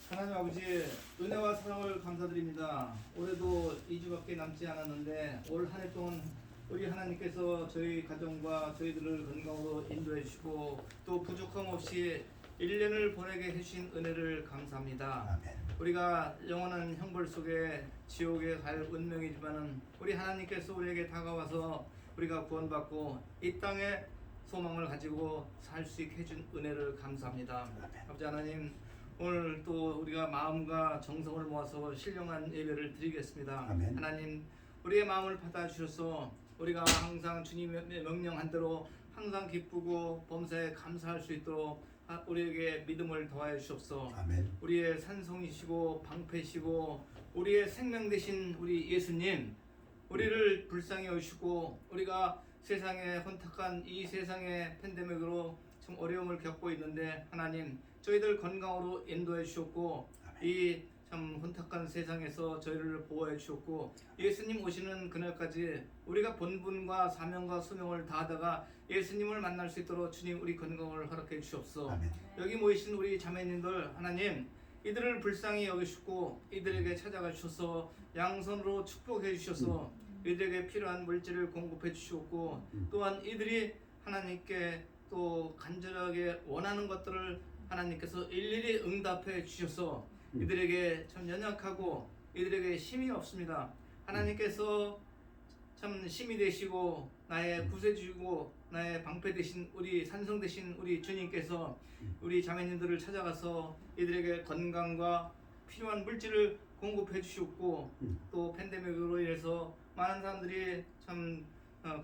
하나님 아버지, 은혜와 사랑을 감사드립니다. 올해도 2주밖에 남지 않았는데 올 한 해 동안 우리 하나님께서 저희 가정과 저희들을 건강으로 인도해 주시고 또 부족함 없이 1년을 보내게 해주신 은혜를 감사합니다. 아멘. 우리가 영원한 형벌 속에 지옥에 갈 운명이지만은 우리 하나님께서 우리에게 다가와서 우리가 구원받고 이 땅에 소망을 가지고 살 수 있게 해준 은혜를 감사합니다. 아멘. 아버지 하나님, 오늘 또 우리가 마음과 정성을 모아서 신령한 예배를 드리겠습니다. 아멘. 하나님, 우리의 마음을 받아주셔서 우리가 항상 주님의 명령한 대로 항상 기쁘고 범사에 감사할 수 있도록 우리에게 믿음을 더하여 주옵소서. 아멘. 우리의 산성이시고 방패시고 우리의 생명 되신 우리 예수님, 우리를 불쌍히 여기시고 우리가 세상에 혼탁한 이 세상의 팬데믹으로 참 어려움을 겪고 있는데 하나님, 저희들 건강으로 인도해 주셨고 이 참 혼탁한 세상에서 저희를 보호해 주셨고 예수님 오시는 그날까지 우리가 본분과 사명과 수명을 다하다가 예수님을 만날 수 있도록 주님 우리 건강을 허락해 주옵소서. 아멘. 여기 모이신 우리 자매님들 하나님, 이들을 불쌍히 여기시고 이들에게 찾아가 주셔서 양손으로 축복해 주셔서 이들에게 필요한 물질을 공급해 주시옵고 또한 이들이 하나님께 또 간절하게 원하는 것들을 하나님께서 일일이 응답해 주셔서 이들에게 참 연약하고 이들에게 힘이 없습니다. 하나님께서 참 힘이 되시고 나의 구세주이고 나의 방패 되신 우리 산성 되신 우리 주님께서 우리 자매님들을 찾아가서 이들에게 건강과 필요한 물질을 공급해 주셨고 또 팬데믹으로 인해서 많은 사람들이 참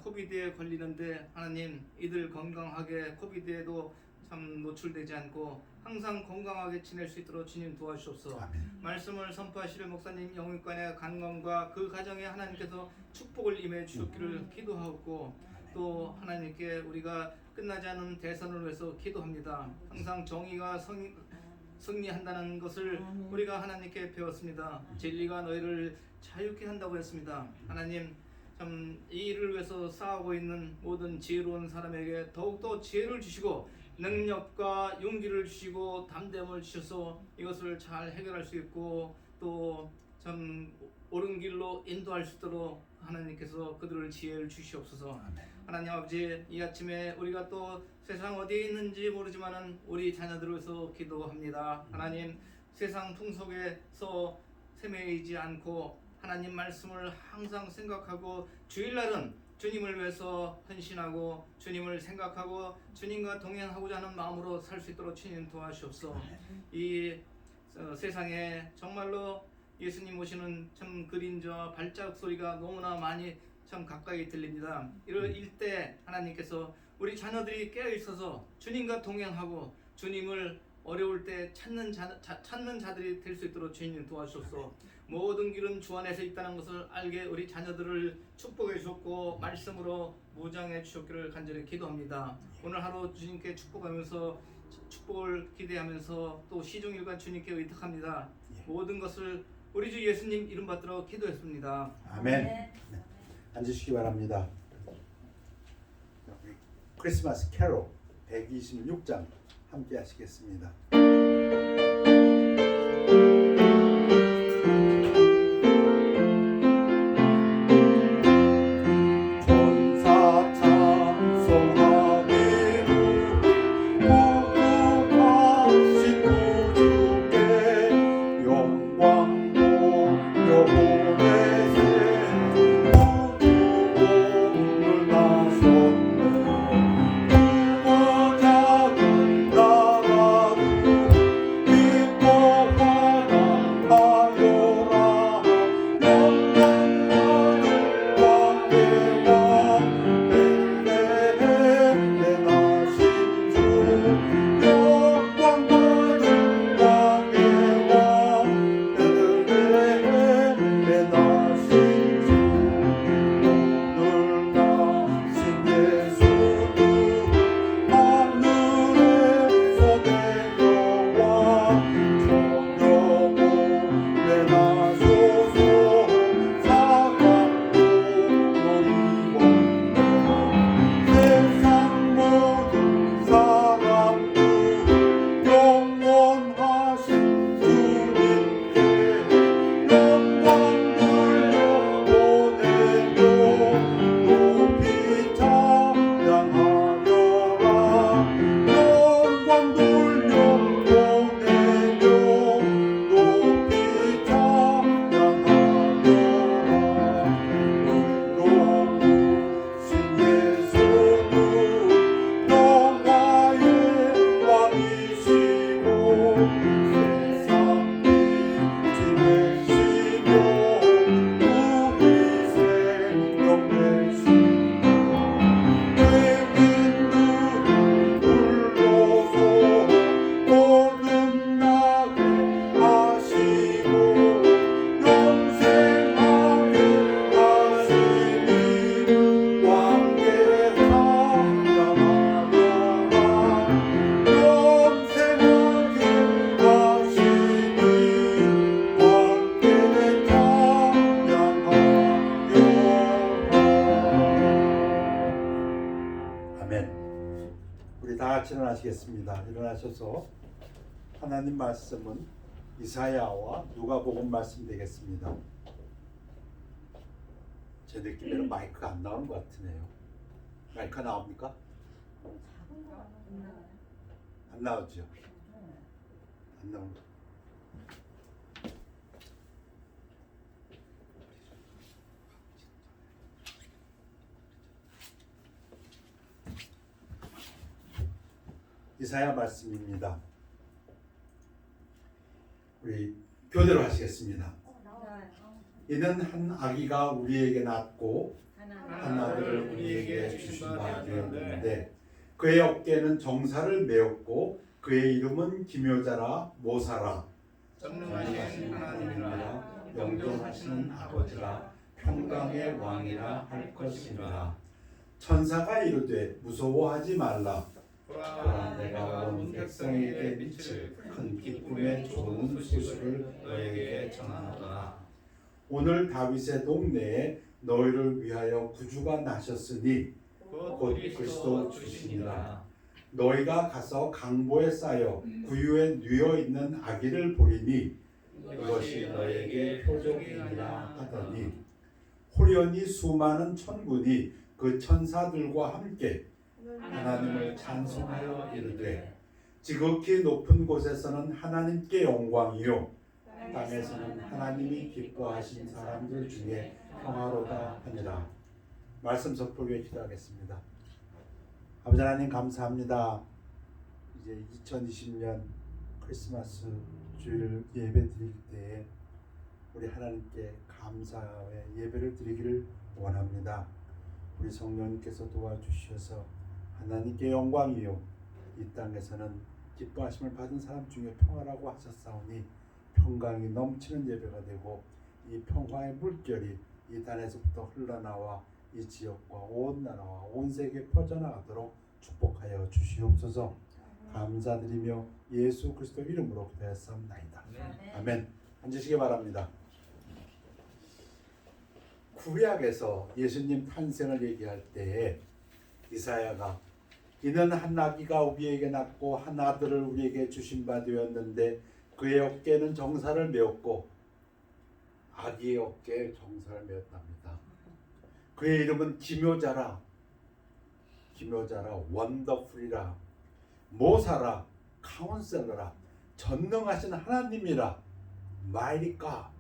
코비드에 걸리는데 하나님, 이들 건강하게 코비드에도 참 노출되지 않고 항상 건강하게 지낼 수 있도록 주님 도와주옵소서. 아멘. 말씀을 선포하시는 목사님 영육간의 간건과 그 가정에 하나님께서 축복을 임해 주셨기를 기도하고 또 하나님께 우리가 끝나지 않은 대선을 위해서 기도합니다. 항상 정의가 승리한다는 것을 우리가 하나님께 배웠습니다. 진리가 너희를 자유케 한다고 했습니다. 하나님, 참 이 일을 위해서 싸우고 있는 모든 지혜로운 사람에게 더욱더 지혜를 주시고 능력과 용기를 주시고 담대함을 주셔서 이것을 잘 해결할 수 있고 또 참 옳은 길로 인도할 수 있도록 하나님께서 그들을 지혜를 주시옵소서. 아멘. 하나님 아버지, 이 아침에 우리가 또 세상 어디에 있는지 모르지만은 우리 자녀들을 위해서 기도합니다. 하나님, 세상 풍속에서 세매이지 않고 하나님 말씀을 항상 생각하고 주일날은 주님을 위해서 헌신하고 주님을 생각하고 주님과 동행하고자 하는 마음으로 살 수 있도록 주님 도와주옵소서. 이 세상에 정말로 예수님 오시는 참 그림자와 발자국 소리가 너무나 많이 참 가까이 들립니다. 이럴 때 하나님께서 우리 자녀들이 깨어 있어서 주님과 동행하고 주님을 어려울 때 찾는 자들이 될 수 있도록 주님 도와주옵소서. 모든 길은 주 안에서 있다는 것을 알게 우리 자녀들을 축복해 주셨고 말씀으로 무장해 주셨기를 간절히 기도합니다. 오늘 하루 주님께 축복하면서 축복을 기대하면서 또 시종일관 주님께 의탁합니다. 모든 것을 우리 주 예수님 이름 받들어 기도했습니다. 아멘. 네. 앉으시기 바랍니다. 크리스마스 캐롤 126장 함께 하시겠습니다. 그 같이 일어나시겠습니다. 일어나셔서 하나님 말씀은 이사야와 누가복음 말씀 되겠습니다. 제 느낌에는 마이크가 안 나오는 것 같으네요. 마이크 나옵니까? 안 나오죠? 안 나옵니다. 이사야 말씀입니다. 우리 교대로 하시겠습니다. 이는 한 아기가 우리에게 낳고 한 아들을 우리에게 주신 바 되었는데 그의 어깨는 정사를 메었고 그의 이름은 기묘자라 모사라 전능하신 하나님이라 영존하시는 아버지라 평강의 왕이라 할 것이니라. 천사가 이르되 무서워하지 말라. 보라 내가 온 백성에게 미칠 큰 기쁨의 좋은 소식을 너에게 전하노라. 오늘 다윗의 동네에 너희를 위하여 구주가 나셨으니 곧 그리스도 주시니라. 너희가 가서 강보에 쌓여 구유에 누워 있는 아기를 보리니 이것이 너희에게 표적이니라 하더니 호련히 수많은 천군이 그 천사들과 함께 하나님을 찬송하여 이르되 지극히 높은 곳에서는 하나님께 영광이요 땅에서는 하나님이 기뻐하신 사람들 중에 평화로다 하니라. 말씀 선포에 기도하겠습니다. 아버지 하나님 감사합니다. 이제 2020년 크리스마스 주일 예배 드릴 때에 우리 하나님께 감사의 예배를 드리기를 원합니다. 우리 성령님께서 도와주셔서 하나님께 영광이요 이 땅에서는 기뻐하심을 받은 사람 중에 평화라고 하셨사오니 평강이 넘치는 예배가 되고 이 평화의 물결이 이 땅에서부터 흘러나와 이 지역과 온 나라와 온 세계에 퍼져나가도록 축복하여 주시옵소서. 감사드리며 예수 그리스도 이름으로 기도했사옵나이다. 아멘. 앉으시기 바랍니다. 구약에서 예수님 탄생을 얘기할 때에 이사야가 이는 한 아기가 우리에게 낳고 한 아들을 우리에게 주신 바 되었는데 그의 어깨는 정사를 메었고 아기의 어깨에 정사를 메었답니다. 그의 이름은 기묘자라 원더풀이라 모사라 카운셀러라 전능하신 하나님이라 마이리카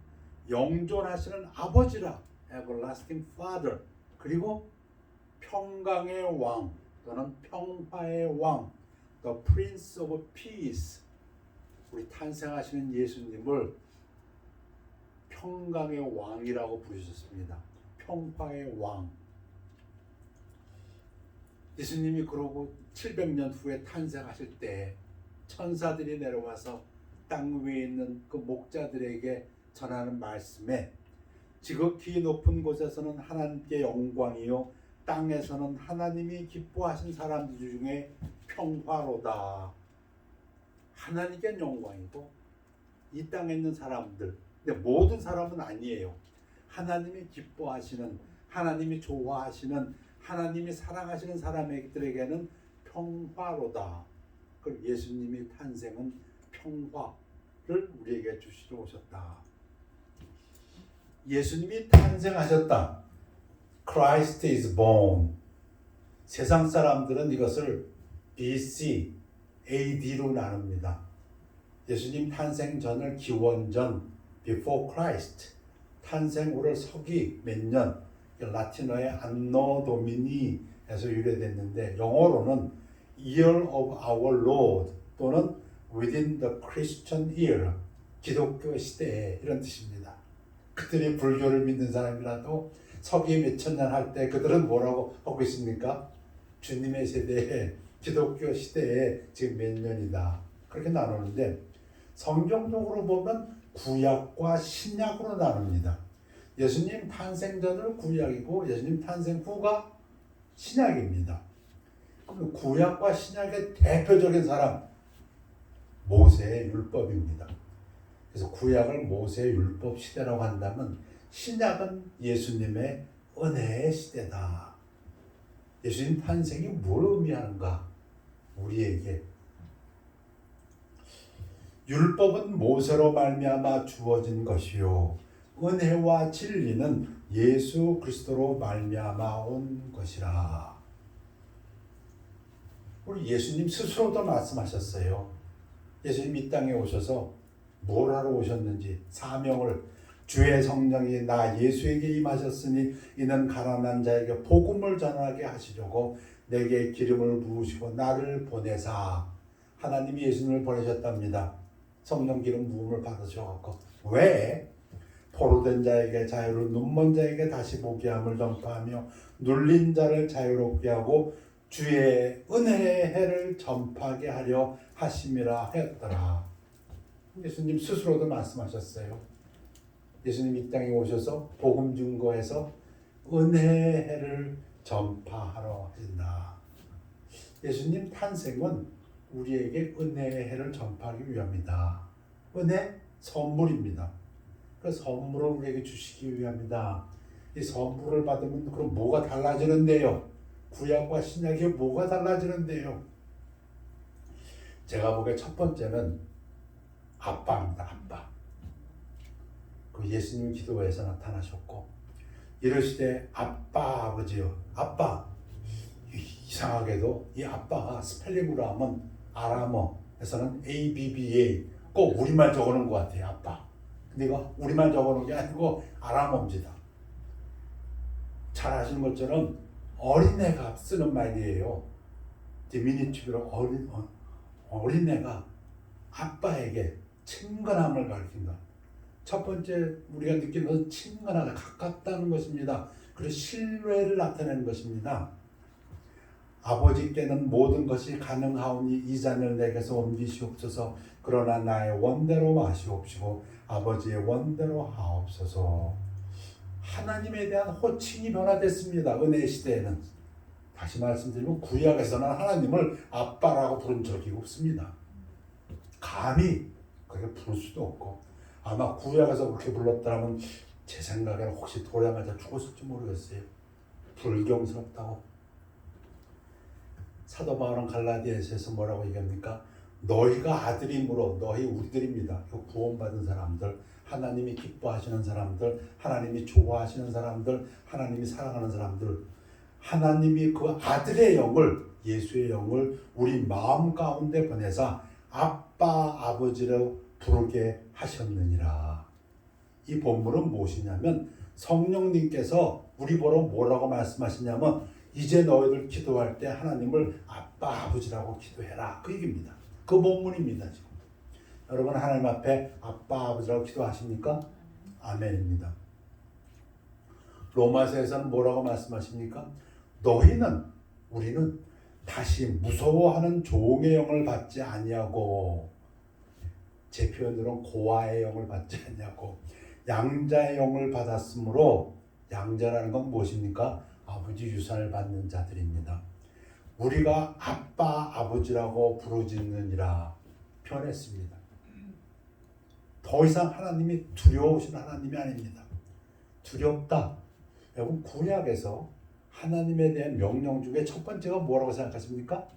영존하시는 아버지라 everlasting father 그리고 평강의 왕 또는 평화의 왕 the prince of peace 우리 탄생하시는 예수님을 평강의 왕이라고 부르셨습니다. 평화의 왕. 예수님이 그러고 700년 후에 탄생하실 때 천사들이 내려와서 땅 위에 있는 그 목자들에게 전하는 말씀에 지극히 높은 곳에서는 하나님께 영광이요 땅에서는 하나님이 기뻐하신 사람들 중에 평화로다. 하나님께 영광이고 이 땅에 있는 사람들 근데 모든 사람은 아니에요. 하나님이 기뻐하시는 하나님이 좋아하시는 하나님이 사랑하시는 사람들에게는 평화로다. 그럼 예수님의 탄생은 평화를 우리에게 주시러 오셨다. 예수님이 탄생하셨다. Christ is born. 세상 사람들은 이것을 BC, AD로 나눕니다. 예수님 탄생 전을 기원전, before Christ, 탄생 후를 서기 몇 년, 라틴어의 안노 도미니에서 유래됐는데 영어로는 Year of Our Lord 또는 Within the Christian Year, 기독교 시대에 이런 뜻입니다. 그들이 불교를 믿는 사람이라도 서기 몇천 년 할 때 그들은 뭐라고 하고 있습니까? 주님의 세대에 기독교 시대에 지금 몇 년이다. 그렇게 나누는데 성경적으로 보면 구약과 신약으로 나눕니다. 예수님 탄생 전은 구약이고 예수님 탄생 후가 신약입니다. 그럼 구약과 신약의 대표적인 사람 모세의 율법입니다. 그래서 구약을 모세의 율법 시대라고 한다면 신약은 예수님의 은혜의 시대다. 예수님 탄생이 뭘 의미하는가? 우리에게 율법은 모세로 말미암아 주어진 것이요 은혜와 진리는 예수 그리스도로 말미암아 온 것이라. 우리 예수님 스스로도 말씀하셨어요. 예수님 이 땅에 오셔서 뭘 하러 오셨는지, 사명을, 주의 성령이 나 예수에게 임하셨으니 이는 가난한 자에게 복음을 전하게 하시려고 내게 기름을 부으시고 나를 보내사. 하나님이 예수님을 보내셨답니다. 성령 기름 부음을 받으셔갖고 왜? 포로된 자에게 자유를, 눈먼 자에게 다시 보게 함을 전파하며 눌린 자를 자유롭게 하고 주의 은혜의 해를 전파하게 하려 하심이라 하였더라. 예수님 스스로도 말씀하셨어요. 예수님 이 땅에 오셔서 복음 증거해서 은혜의 해를 전파하러 하신다. 예수님 탄생은 우리에게 은혜의 해를 전파하기 위함이다. 은혜 선물입니다. 그 선물을 우리에게 주시기 위함이다. 이 선물을 받으면 그럼 뭐가 달라지는데요? 구약과 신약이 뭐가 달라지는데요? 제가 보기에 첫 번째는 아빠입니다. 아빠. 그 예수님 기도에서 나타나셨고 이르시되 아빠 아버지요. 아빠. 이상하게도 이 아빠가 스펠링으로 하면 아람어에서는 ABBA 꼭 우리말 적어놓은 것 같아요. 아빠. 근데 이거 우리말 적어놓은 게 아니고 아람어입니다. 잘 아시는 것처럼 어린애가 쓰는 말이에요. 디미니티브로 어린애가 아빠에게 친근함을 가리킨다. 첫 번째 우리가 느끼는 것은 친근하다, 가깝다는 것입니다. 그리고 신뢰를 나타내는 것입니다. 아버지께는 모든 것이 가능하오니 이 잔을 내게서 옮기시옵소서. 그러나 나의 원대로 마시옵시고 아버지의 원대로 하옵소서. 하나님에 대한 호칭이 변화됐습니다. 은혜 시대에는. 다시 말씀드리면 구약에서는 하나님을 아빠라고 부른 적이 없습니다. 감히 그렇게 부를 수도 없고 아마 구약에서 그렇게 불렀다면 제 생각에는 혹시 돌에 맞아 죽었을지 모르겠어요. 불경스럽다고. 사도 바울은 갈라디아서에서 뭐라고 얘기합니까? 너희가 아들이므로 너희 우리들입니다. 구원받은 사람들, 하나님이 기뻐하시는 사람들, 하나님이 좋아하시는 사람들, 하나님이 사랑하는 사람들, 하나님이 그 아들의 영을, 예수의 영을 우리 마음 가운데 보내사 아빠 아버지로 부르게 하셨느니라. 이 본문은 무엇이냐면 성령님께서 우리 보러 뭐라고 말씀하시냐면 이제 너희들 기도할 때 하나님을 아빠 아버지라고 기도해라. 그 얘기입니다. 그 본문입니다. 지금. 여러분 하나님 앞에 아빠 아버지라고 기도하십니까? 아멘입니다. 로마서에서는 뭐라고 말씀하십니까? 너희는, 우리는 다시 무서워하는 종의 영을 받지 아니하고, 제 표현으로는 고아의 영을 받지 아니하고 양자의 영을 받았으므로, 양자라는 건 무엇입니까? 아버지 유산을 받는 자들입니다. 우리가 아빠 아버지라고 부르짖느니라 표현했습니다. 더 이상 하나님이 두려우신 하나님이 아닙니다. 두렵다. 여러분 구약에서 하나님에 대한 명령 중에 첫 번째가 뭐라고 생각하십니까?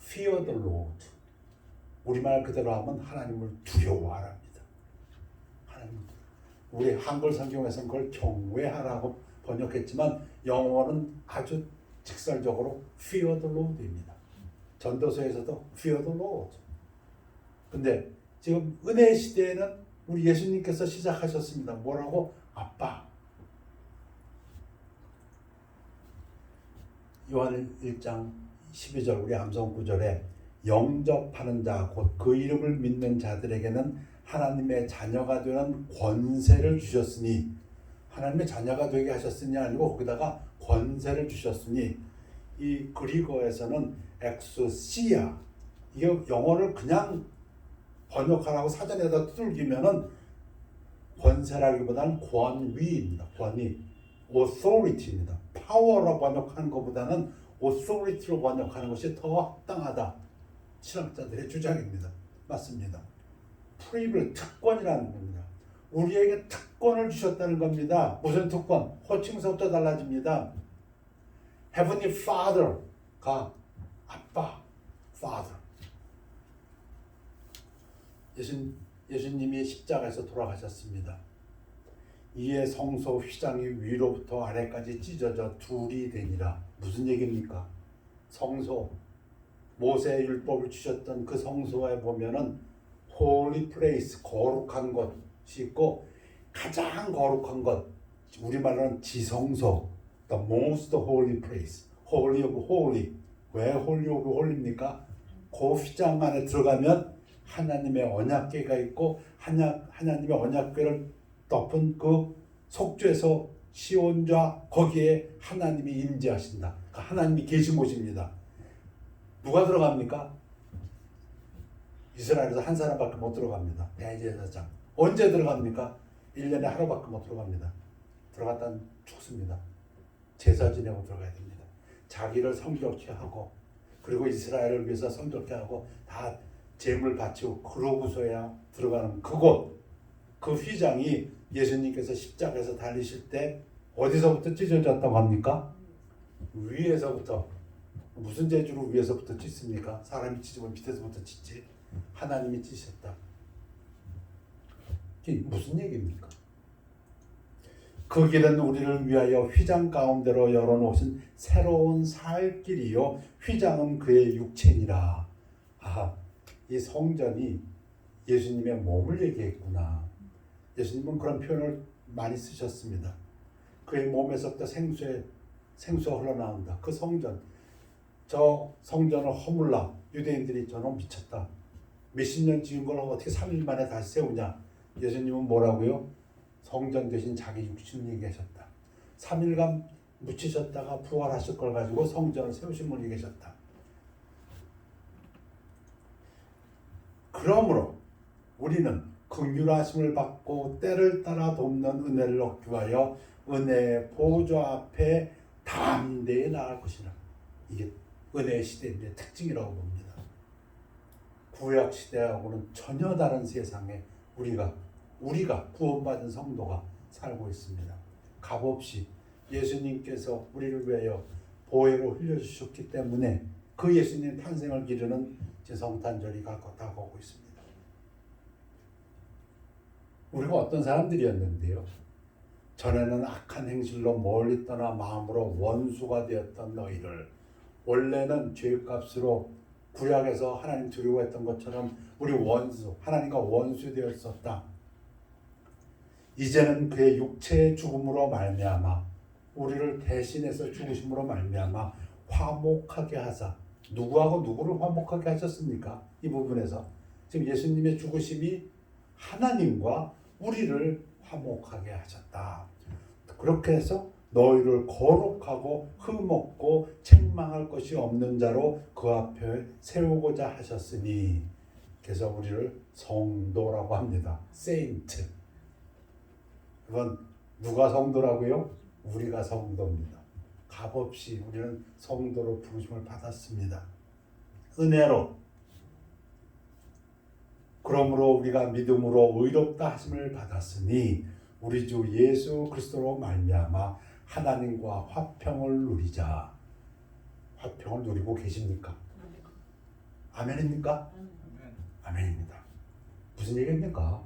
Fear the Lord. 우리말 그대로 하면 하나님을 두려워하랍니다. 하나님. 우리 한글 성경에서는 그걸 경외하라고 번역했지만 영어는 아주 직설적으로 Fear the Lord입니다. 전도서에서도 Fear the Lord. 근데 지금 은혜 시대에는 우리 예수님께서 시작하셨습니다. 뭐라고? 아빠. 요한 1장 12절 우리 암송 9절에 영접하는 자 곧 그 이름을 믿는 자들에게는 하나님의 자녀가 되는 권세를 주셨으니, 하나님의 자녀가 되게 하셨으니 아니고 거기다가 권세를 주셨으니, 이 그리거에서는 엑소시아, 이게 영어를 그냥 번역하라고 사전에다 두들기면은 권세라기보다는 권위입니다. 권위, authority입니다. 파워로 번역하는 것보다는 authority로 번역하는 것이 더 합당하다. 신학자들의 주장입니다. 맞습니다. 프리빌, 특권이라는 겁니다. 우리에게 특권을 주셨다는 겁니다. 무슨 특권? 호칭서부터 달라집니다. Heavenly Father가 아빠, Father. 예수님이 십자가에서 돌아가셨습니다. 이에 성소 휘장이 위로부터 아래까지 찢어져 둘이 되니라. 무슨 얘기입니까? 성소, 모세의 율법을 주셨던 그 성소에 보면은 holy place, 거룩한 것이 있고 가장 거룩한 것, 우리말로는 지성소, the most holy place, holy of holy. 왜 holy of holy입니까? 그 휘장 안에 들어가면 하나님의 언약궤가 있고 하나님의 언약궤를 덮은 그 속죄소 시온좌 거기에 하나님이 임재하신다. 하나님이 계신 곳입니다. 누가 들어갑니까? 이스라엘에서 한 사람밖에 못 들어갑니다. 대제사장. 언제 들어갑니까? 1년에 하루밖에 못 들어갑니다. 들어갔다 죽습니다. 제사 지내고 들어가야 됩니다. 자기를 성결케 하고 그리고 이스라엘을 위해서 성결케 하고 다 제물 바치고 그러고서야 들어가는 그곳, 그 휘장이 예수님께서 십자가에서 달리실 때 어디서부터 찢어졌다고 합니까? 위에서부터. 무슨 재주로 위에서부터 찢습니까? 사람이 찢으면 밑에서부터 찢지. 하나님이 찢으셨다. 이게 무슨 얘기입니까? 그 길은 우리를 위하여 휘장 가운데로 열어놓으신 새로운 살 길이요 휘장은 그의 육체니라. 아, 이 성전이 예수님의 몸을 얘기했구나. 예수님은 그런 표현을 많이 쓰셨습니다. 그의 몸에서부터 생수가 흘러나온다. 그 성전, 저 성전을 허물라. 유대인들이 저놈 미쳤다. 몇십 년 지은 걸 어떻게 3일 만에 다시 세우냐. 예수님은 뭐라고요? 성전 대신 자기 육신을 얘기하셨다. 3일간 묻히셨다가 부활하실 걸 가지고 성전을 세우신 분이 계셨다. 그러므로 우리는 긍휼하심을 받고 때를 따라 돕는 은혜를 얻기 위하여 은혜의 보좌 앞에 담대히 나갈 것이라. 이게 은혜의 시대의 특징이라고 봅니다. 구약 시대하고는 전혀 다른 세상에 우리가 구원받은 성도가 살고 있습니다. 값없이 예수님께서 우리를 위하여 보혈을 흘려주셨기 때문에 그 예수님 탄생을 기르는 성탄절이 다가오고 있습니다. 우리가 어떤 사람들이었는데요. 전에는 악한 행실로 멀리 떠나 마음으로 원수가 되었던 너희를 원래는 죄값으로 구약에서 하나님 두려워했던 것처럼 우리 원수, 하나님과 원수 되었었다. 이제는 그의 육체의 죽음으로 말미암아 우리를 대신해서 죽으심으로 말미암아 화목하게 하사. 누구하고 누구를 화목하게 하셨습니까? 이 부분에서 지금 예수님의 죽으심이 하나님과 우리를 화목하게 하셨다. 그렇게 해서 너희를 거룩하고 흠없고 책망할 것이 없는 자로 그 앞에 세우고자 하셨으니. 그래서 우리를 성도라고 합니다. 세인트. 그건 누가 성도라고요? 우리가 성도입니다. 값없이 우리는 성도로 부르심을 받았습니다. 은혜로. 그러므로 우리가 믿음으로 의롭다 하심을 받았으니 우리 주 예수 그리스도로 말미암아 하나님과 화평을 누리자. 화평을 누리고 계십니까? 아멘입니까? 아멘입니다. 무슨 얘기입니까?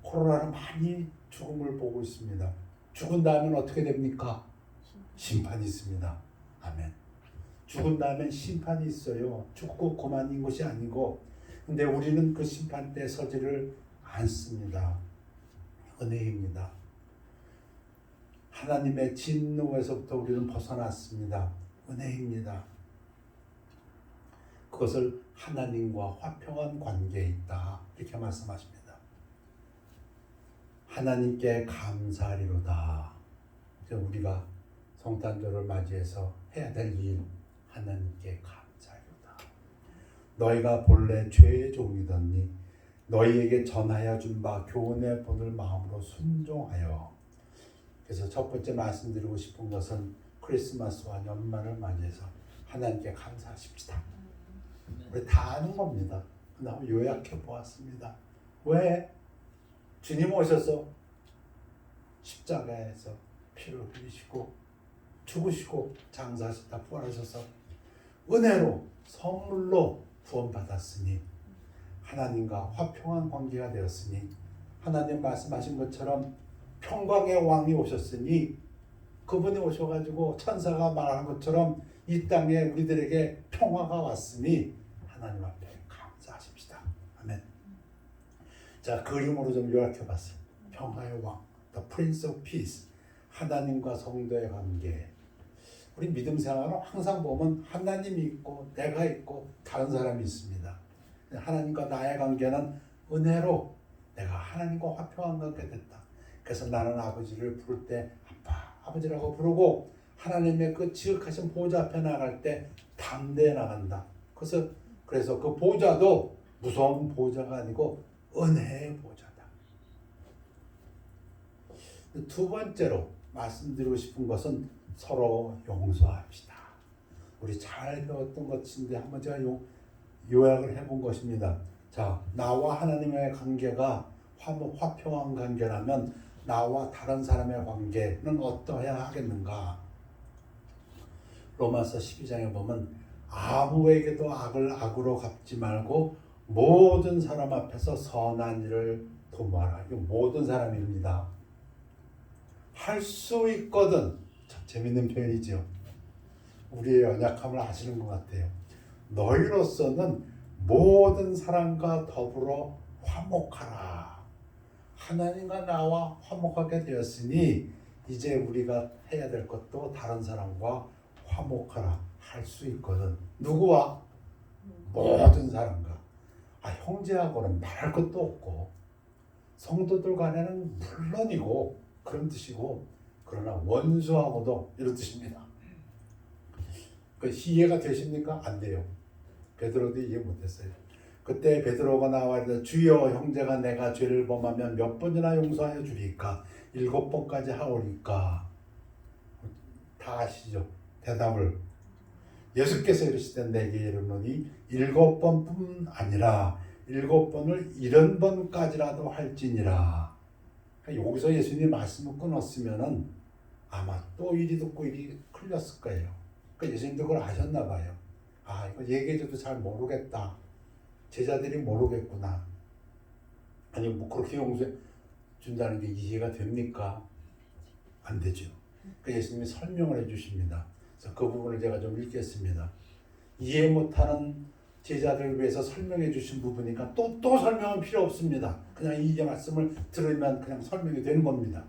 코로나는 많이 죽음을 보고 있습니다. 죽은 다음엔 어떻게 됩니까? 심판이 있습니다. 아멘. 죽은 다음엔 심판이 있어요. 죽고 그만인 것이 아니고, 근데 우리는 그 심판 때 서지를 않습니다. 은혜입니다. 하나님의 진노에서부터 우리는 벗어났습니다. 은혜입니다. 그것을 하나님과 화평한 관계에 있다. 이렇게 말씀하십니다. 하나님께 감사하리로다. 우리가 성탄절을 맞이해서 해야 될 일, 하나님께 감사하리로다. 너희가 본래 죄의 종이더니 너희에게 전하여 준 바 교훈의 본을 마음으로 순종하여. 그래서 첫 번째 말씀드리고 싶은 것은 크리스마스와 연말을 맞이해서 하나님께 감사하십시다. 우리 다 아는 겁니다. 그다음 요약해 보았습니다. 왜? 주님 오셔서 십자가에서 피를 흘리시고 죽으시고 장사하셨다 부활하셔서 은혜로 선물로 구원받았으니 하나님과 화평한 관계가 되었으니 하나님 말씀하신 것처럼 평강의 왕이 오셨으니 그분이 오셔가지고 천사가 말한 것처럼 이 땅에 우리들에게 평화가 왔으니 하나님 앞에 감사하십시다. 아멘. 자, 그림으로 좀 요약해봤어요. 평화의 왕, The Prince of Peace. 하나님과 성도의 관계. 우리 믿음 생활은 항상 보면 하나님이 있고 내가 있고 다른 사람이 있습니다. 하나님과 나의 관계는 은혜로 내가 하나님과 화평한 관계 됐다. 그래서 나는 아버지를 부를 때 아버지라고 부르고 하나님의 그 지극하신 보좌 앞에 나갈 때 담대히 나간다. 그래서 그 보좌도 무서운 보좌가 아니고 은혜의 보좌다. 두 번째로 말씀드리고 싶은 것은 서로 용서합시다. 우리 잘 배웠던 것인데 한번 제가 요약을 해본 것입니다. 자, 나와 하나님의 관계가 화평한 관계라면 나와 다른 사람의 관계는 어떠해야 하겠는가? 로마서 12장에 보면 아무에게도 악을 악으로 갚지 말고 모든 사람 앞에서 선한 일을 도모하라. 이거 모든 사람입니다. 할 수 있거든. 참 재밌는 표현이죠. 우리의 연약함을 아시는 것 같아요. 너희로서는 모든 사람과 더불어 화목하라. 하나님과 나와 화목하게 되었으니 이제 우리가 해야 될 것도 다른 사람과 화목하라 할 수 있거든. 누구와? 모든 사람과. 형제하고는 말할 것도 없고 성도들 간에는 물론이고 그런 뜻이고 그러나 원수하고도 이런 뜻입니다. 그 이해가 되십니까? 안 돼요. 베드로도 이해 못했어요. 그때 베드로가 나와 이르되 주여 형제가 내가 죄를 범하면 몇 번이나 용서하여 주리까? 7번까지 하오리까? 다 아시죠? 대답을 예수께서 이르시되 내게 이르노니 7번뿐 아니라 7번을 70번까지라도 할지니라. 여기서 예수님 말씀을 끊었으면은 아마 또 이리 듣고 이리 흘렸을 거예요. 그러니까 예수님도 그걸 아셨나 봐요. 이거 얘기해줘도 잘 모르겠다. 제자들이 모르겠구나. 아니 뭐 그렇게 용서해 준다는 게 이해가 됩니까? 안 되죠. 그러니까 예수님이 설명을 해주십니다. 그래서 그 부분을 제가 좀 읽겠습니다. 이해 못하는 제자들을 위해서 설명해 주신 부분이니까 또 설명은 필요 없습니다. 그냥 이 말씀을 들으면 그냥 설명이 되는 겁니다.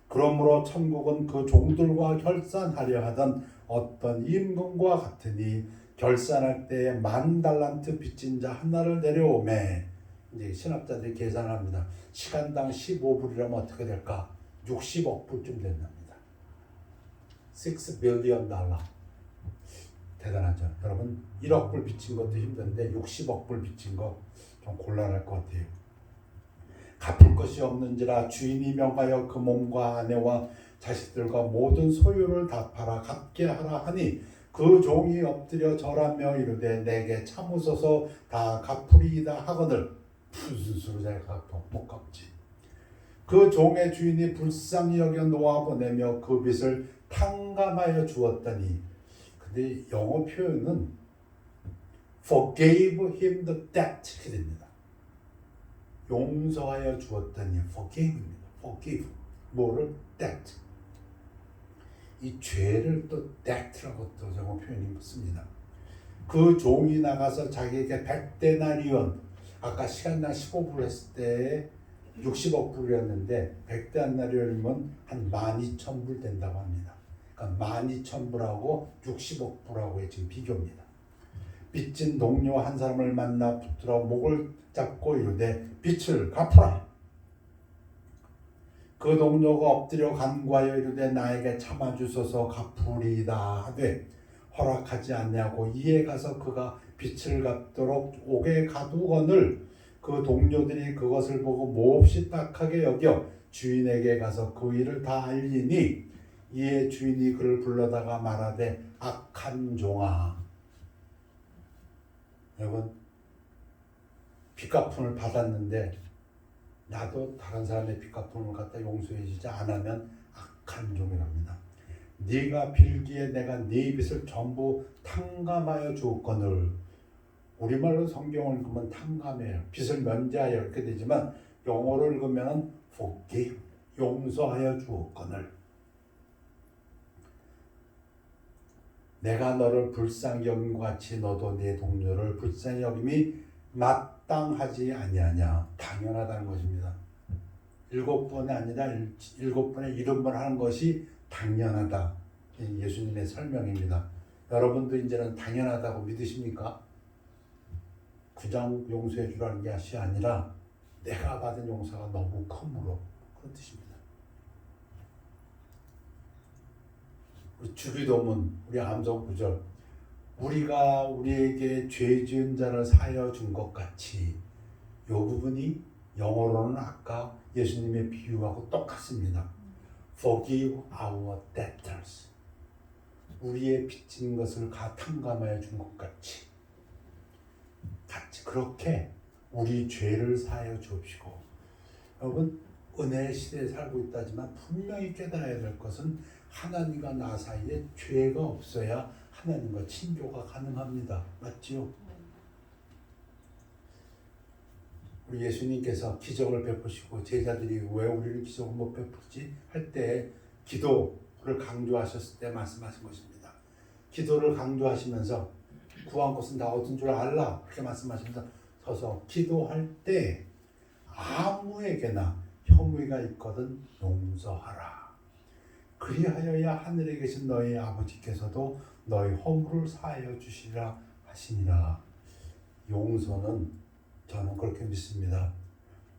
그러므로 천국은 그 종들과 결산하려 하던 어떤 임금과 같으니 결산할 때에 10,000달란트 빚진 자 하나를 내려오매. 이제 신학자들이 계산합니다. 시간당 15불이라면 어떻게 될까? 60억 불쯤 된답니다. 6 빌리언 달러. 대단하죠. 여러분 1억 불 빚진 것도 힘든데 60억 불 빚진 거 좀 곤란할 것 같아요. 갚을 것이 없는지라 주인이 명하여 그 몸과 아내와 자식들과 모든 소유를 다 팔아 갚게 하라 하니 그 종이 엎드려 절하며 이르되 내게 참으소서 다 갚으리이다 하거늘 무슨 수로 잘 못 갚지. 그 종의 주인이 불쌍히 여겨 놓아보내며 그 빚을 탕감하여 주었더니 근데 영어 표현은 forgave him the debt 이렇게 됩니다. 용서하여 주었더니 forgive입니다. forgive 뭐를? debt. 이 죄를 또 debt라고 또 영어 표현이 붙습니다. 그 종이 나가서 자기에게 100데나리온 아까 시간당 15불 했을 때 60억 불이었는데 100데나리온이면 한 12,000불 된다고 합니다. 그러니까 12,000불하고 60억 불하고의 지금 비교입니다. 빚진 동료 한 사람을 만나 붙들어 목을 잡고 이르되 빚을 갚으라. 그 동료가 엎드려 간구하여 이르되 나에게 참아주소서 갚으리이다 하되 허락하지 않냐고 이에 가서 그가 빚을 갚도록 옥에 가두거늘 그 동료들이 그것을 보고 몹시 딱하게 여겨 주인에게 가서 그 일을 다 알리니 이에 주인이 그를 불러다가 말하되 악한 종아. 여러분 빚갚음을 받았는데 나도 다른 사람의 빚갚음을 갖다 용서해 주지 않으면 악한 종이랍니다. 네가 빌기에 내가 네 빚을 전부 탕감하여 주었거늘. 우리말로 성경을 읽으면 탕감해요. 빚을 면제하여 이렇게 되지만 영어로 읽으면 forgive, 용서하여 주었거늘. 내가 너를 불쌍히 여김 같이 너도 네 동료를 불쌍히 여김이 마땅하지 아니하냐. 당연하다는 것입니다. 7번이 아니라 7번의 70번 하는 것이 당연하다. 예수님의 설명입니다. 여러분도 이제는 당연하다고 믿으십니까? 그냥 용서해 주라는 것이 아니라 내가 받은 용서가 너무 크므로 그런 뜻입니다. 우리 주기도문, 우리 암송 구절, 우리가 우리에게 죄 지은 자를 사하여 준 것 같이, 이 부분이 영어로는 아까 예수님의 비유하고 똑같습니다. Forgive our debtors. 우리의 빚진 것을 탕감하여 준 것 같이 그렇게 우리 죄를 사하여 주옵시고. 여러분, 은혜의 시대에 살고 있다지만 분명히 깨달아야 될 것은 하나님과 나 사이에 죄가 없어야 하나님과 친교가 가능합니다. 맞지요? 우리 예수님께서 기적을 베푸시고 제자들이 왜 우리는 기적을 못 베푸지 할 때 기도를 강조하셨을 때 말씀하신 것입니다. 기도를 강조하시면서 구한 것은 다 얻은 줄 알라, 그렇게 말씀하시면서 서서 기도할 때 아무에게나 혐의가 있거든 용서하라. 그리하여야 하늘에 계신 너희 아버지께서도 너희 허물을 사하여 주시리라 하시니라. 용서는 저는 그렇게 믿습니다.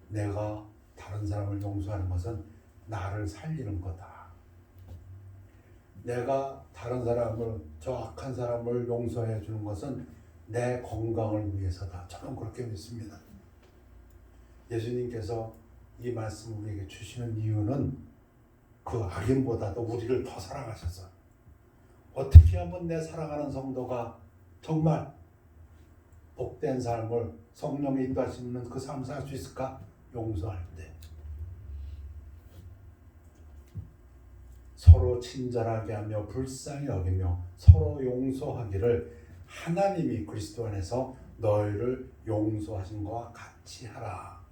내가 다른 사람을 용서하는 것은 나를 살리는 거다. 내가 다른 사람을, 저 악한 사람을 용서해 주는 것은 내 건강을 위해서다. 저는 그렇게 믿습니다. 예수님께서 이 말씀을 우리에게 주시는 이유는 그 악인보다도 우리를 더 사랑하셔서, 어떻게 하면 내 사랑하는 성도가 정말 복된 삶을 성령이 인도하시는 그 삶을 살 수 있을까? 용서할 때 서로 친절하게 하며 불쌍히 여기며 서로 용서하기를 하나님이 그리스도 안에서 너희를 용서하신 것과 같이 하라.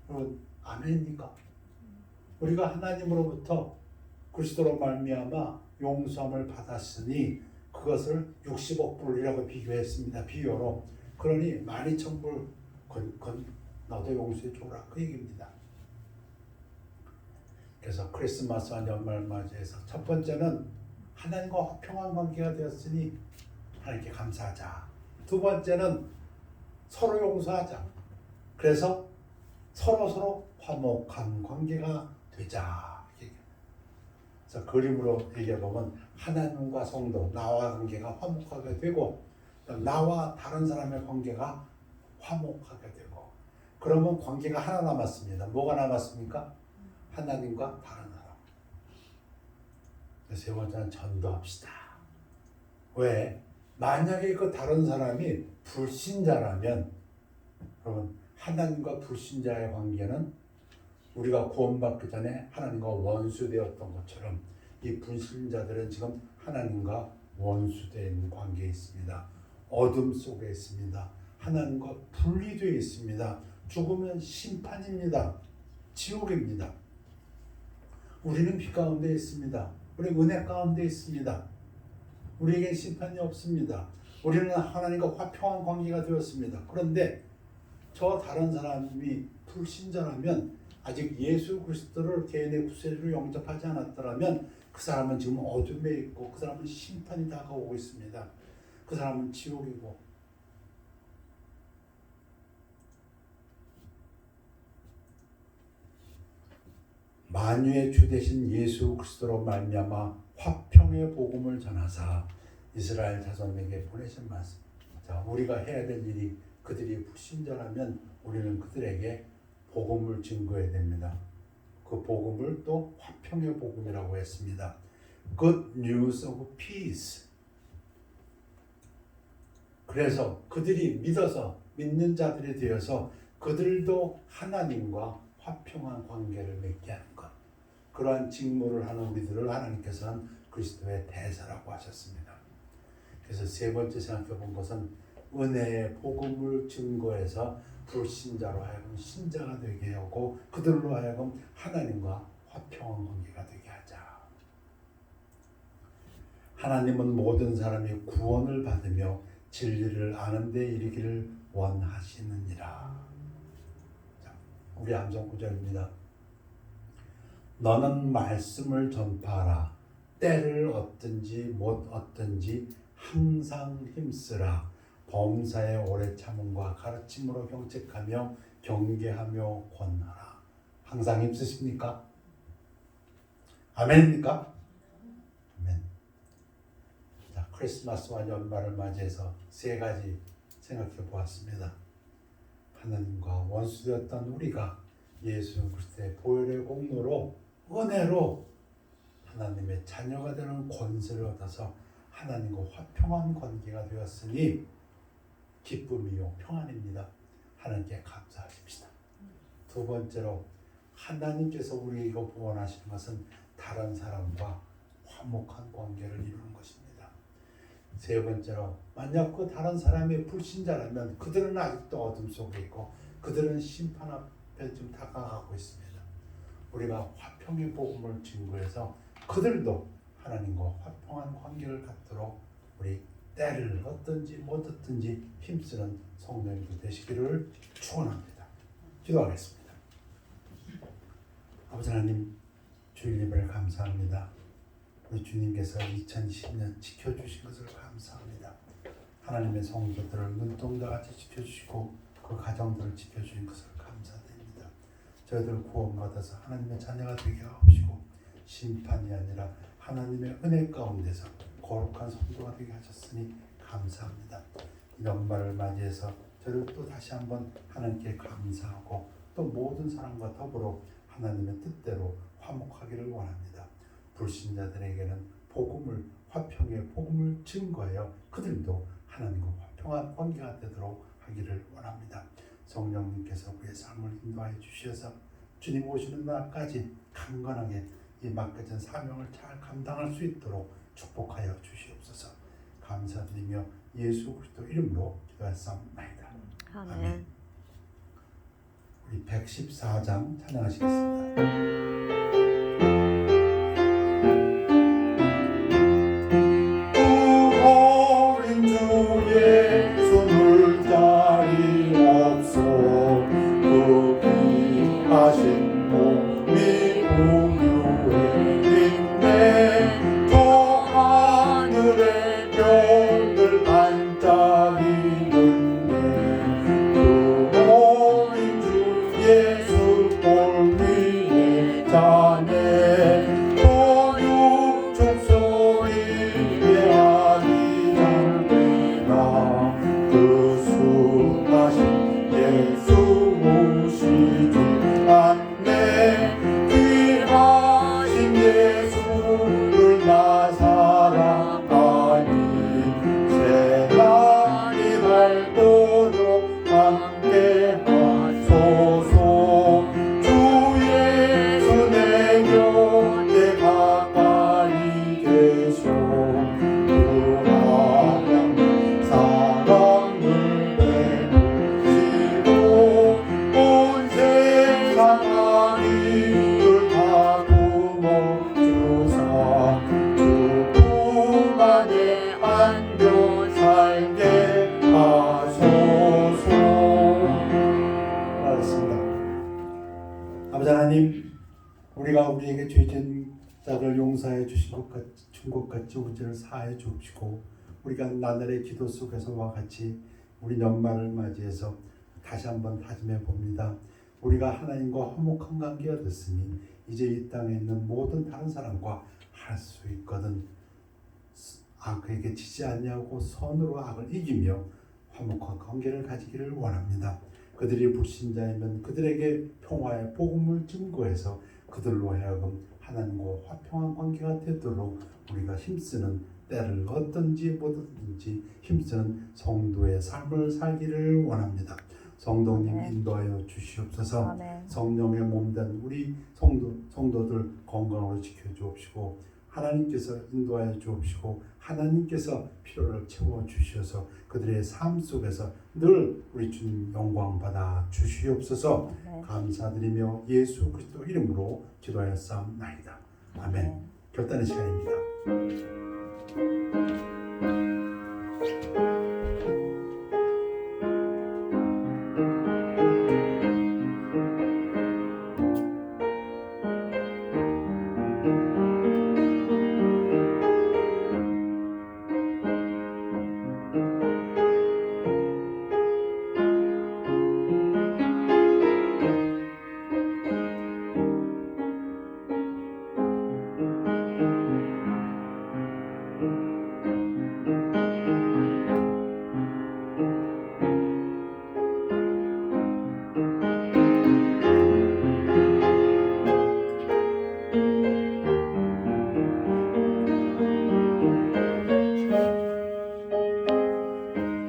여러분, 아멘입니까? 우리가 하나님으로부터 그리스도로 말미암아 용서함을 받았으니 그것을 60억 불이라고 비교했습니다. 비유로. 그러니 12,000불 너도 용서해 줘라, 그 얘기입니다. 그래서 크리스마스와 연말 맞이해서 첫 번째는 하나님과 화평한 관계가 되었으니 하나님께 감사하자. 두 번째는 서로 용서하자. 그래서 서로 화목한 관계가 되자. 그래서 그림으로 얘기해보면 하나님과 성도, 나와 관계가 화목하게 되고 나와 다른 사람의 관계가 화목하게 되고, 그러면 관계가 하나 남았습니다. 뭐가 남았습니까? 하나님과 다른 사람. 세 번째는 전도합시다. 왜? 만약에 그 다른 사람이 불신자라면, 여러분, 하나님과 불신자의 관계는 우리가 구원받기 전에 하나님과 원수되었던 것처럼 이 불신자들은 지금 하나님과 원수된 관계에 있습니다. 어둠 속에 있습니다. 하나님과 분리되어 있습니다. 죽으면 심판입니다. 지옥입니다. 우리는 빛 가운데 있습니다. 우리 은혜 가운데 있습니다. 우리에게 심판이 없습니다. 우리는 하나님과 화평한 관계가 되었습니다. 그런데 저 다른 사람이 불신자라면, 아직 예수 그리스도를 개인의 구세주로 영접하지 않았더라면 그 사람은 지금 어둠에 있고 그 사람은 심판이 다가오고 있습니다. 그 사람은 지옥이고. 만유의 주 되신 예수 그리스도로 말미암아 화평의 복음을 전하사 이스라엘 자손에게 보내신 말씀. 자, 우리가 해야 될 일이, 그들이 불신자라면 우리는 그들에게 복음을 증거해야 됩니다. 그 복음을 또 화평의 복음이라고 했습니다. Good news of peace. 그래서 그들이 믿어서, 믿는 자들이 되어서 그들도 하나님과 화평한 관계를 맺게 하는 것. 그러한 직무를 하는 우리들을 하나님께서는 그리스도의 대사라고 하셨습니다. 그래서 세 번째 생각해 본 것은 은혜의 복음을 증거해서 불신자로 하여금 신자가 되게 하고 그들로 하여금 하나님과 화평한 관계가 되게 하자. 하나님은 모든 사람이 구원을 받으며 진리를 아는 데 이르기를 원하시느니라. 자, 우리 암송 구절입니다. 너는 말씀을 전파하라. 때를 얻든지 못 얻든지 항상 힘쓰라. 범사에 오래 참음과 가르침으로 경책하며 경계하며 권하라. 항상 힘쓰십니까? 아멘입니까? 아멘. 자, 크리스마스와 연말을 맞이해서 세 가지 생각해 보았습니다. 하나님과 원수되었던 우리가 예수 그리스도의 보혈의 공로로 은혜로 하나님의 자녀가 되는 권세를 얻어서 하나님과 화평한 관계가 되었으니 기쁨이요 평안입니다. 하나님께 감사하십시다. 두 번째로 하나님께서 우리에게 원하시는 것은 다른 사람과 화목한 관계를 이루는 것입니다. 세 번째로 만약 그 다른 사람이 불신자라면 그들은 아직도 어둠 속에 있고 그들은 심판 앞에 좀 다가가고 있습니다. 우리가 화평의 복음을 증거해서 그들도 하나님과 화평한 관계를 갖도록 우리 때를 얻든지 못 얻든지 힘쓰는 성도님들 되시기를 축원합니다. 기도하겠습니다. 아버지 하나님, 주일 예배를 감사합니다. 우리 주님께서 2020년 지켜주신 것을 감사합니다. 하나님의 성도들을 눈동자같이 지켜주시고 그 가정들을 지켜주신 것을 감사드립니다. 저희들 구원받아서 하나님의 자녀가 되게 하시고 심판이 아니라 하나님의 은혜 가운데서 거룩한 성도가 되게 하셨으니 감사합니다. 연말을 맞이해서 저를 또 다시 한번 하나님께 감사하고 또 모든 사람과 더불어 하나님의 뜻대로 화목하기를 원합니다. 불신자들에게는 복음을, 화평의 복음을 증거하여 그들도 하나님과 화평한 관계가 되도록 하기를 원합니다. 성령님께서 우리의 삶을 인도하여 주셔서 주님 오시는 날까지 강건하게 이 맡겨진 사명을 잘 감당할 수 있도록 축복하여 주시옵소서. 감사드리며 예수 그리스도 이름으로 기도하옵나이다. 아멘. 우리 114장 찬양하시겠습니다. 우리가 우리에게 죄진 자를 용서해 주신 것 같이 우리 죄를 사해 주옵시고 우리가 나날의 기도 속에서와 같이 우리 연말을 맞이해서 다시 한번 다짐해 봅니다. 우리가 하나님과 화목한 관계가 됐으니 이제 이 땅에 있는 모든 다른 사람과 할 수 있거든. 악에게 지지 않냐고 선으로 악을 이기며 화목한 관계를 가지기를 원합니다. 그들이 불신자이면 그들에게 평화의 복음을 증거해서 그들로 하여금 하나님과 화평한 관계가 되도록 우리가 힘쓰는 때를 얻든지 못 얻든지 힘쓰는 성도의 삶을 살기를 원합니다. 성도님 인도하여 주시옵소서. 아멘. 성령의 몸된 우리 성도들 건강으로 지켜주옵시고 하나님께서 인도하여 주옵시고 하나님께서 필요를 채워 주셔서 그들의 삶 속에서 늘 우리 주님 영광 받아 주시옵소서. 감사드리며 예수 그리스도 이름으로 기도하였사옵나이다. 아멘. 결단의 시간입니다.